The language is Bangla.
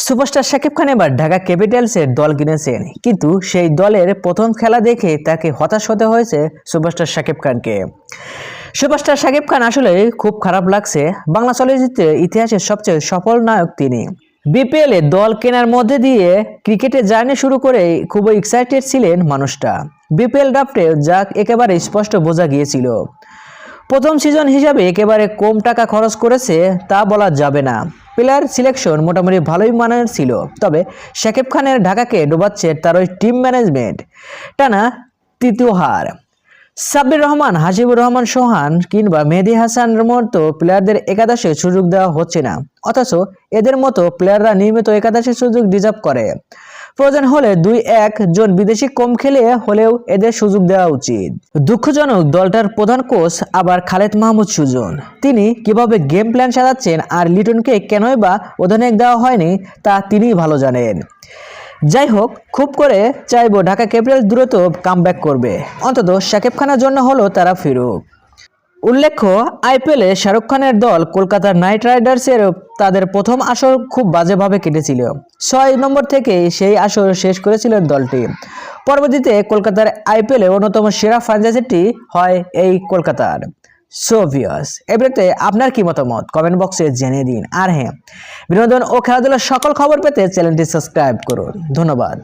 সুপারস্টার শাকিব খান এবার ঢাকা ক্যাপিটালসের দল কিনেছেন, কিন্তু সেই দলের প্রথম খেলা দেখে তাকে হতাশ হতে হয়েছে সুপারস্টার শাকিব খানকে। সুপারস্টার শাকিব খান আসলে খুব খারাপ লাগছে। বাংলা চলচ্চিত্রের ইতিহাসের সবচেয়ে সফল নায়ক তিনি। বিপিএল এ দল কেনার মধ্যে দিয়ে ক্রিকেটে জার্নি শুরু করে খুবই এক্সাইটেড ছিলেন মানুষটা। বিপিএল ড্রাফটে যা একেবারে স্পষ্ট বোঝা গিয়েছিল। প্রথম সিজন হিসাবে একেবারে কম টাকা খরচ করেছে তা বলা যাবে না। প্লেয়ার সিলেকশন মোটামুটি ভালোই মানের ছিল, তবে শাকিব খানের ঢাকাকে ডোবাচ্ছে তার ওই টিম ম্যানেজমেন্ট। টানা তৃতীয় হার। সাব্বির রহমান, হাসিবুর রহমান সোহান কিংবা মেহেদী হাসানের মতো প্লেয়ারদের একাদশে সুযোগ দেওয়া হচ্ছে না, অথচ এদের মতো প্লেয়াররা নিয়মিত একাদশে সুযোগ ডিজার্ভ করে। প্রয়োজন হলে 2-1 জন বিদেশি কম খেলে হলেও এদের সুযোগ দেওয়া উচিত। দুঃখজনক, দলটার প্রধান কোচ আবার খালেদ মাহমুদ সুজন। তিনি কিভাবে গেম প্ল্যান সাজাচ্ছেন আর লিটনকে কেনই বা অধিনায়ক দেওয়া হয়নি তা তিনিই ভালো জানেন। যাই হোক, খুব করে চাইবো ঢাকা ক্যাপিটালস দ্রুত কামব্যাক করবে, অন্তত শাকিব খানের জন্য হলো তারা ফিরুক। উল্লেখ্য, আইপিএলে শাহরুখ খানের দল কলকাতা নাইট রাইডার্সের তাদের প্রথম আসর খুব বাজেভাবে কেটেছিল। 6 নম্বর থেকে সেই আসর শেষ করেছিল দলটি। পরবর্তীতে কলকাতার আইপিএলে অন্যতম সেরা ফ্র্যাঞ্চাইজিটি হয় এই কলকাতার। সো ভিউয়ার্স, এবারে আপনার কি মতামত কমেন্ট বক্সে জানিয়ে দিন। আর হ্যাঁ, বিনোদন ও খেলাধুলার সকল খবর পেতে চ্যানেলটি সাবস্ক্রাইব করুন। ধন্যবাদ।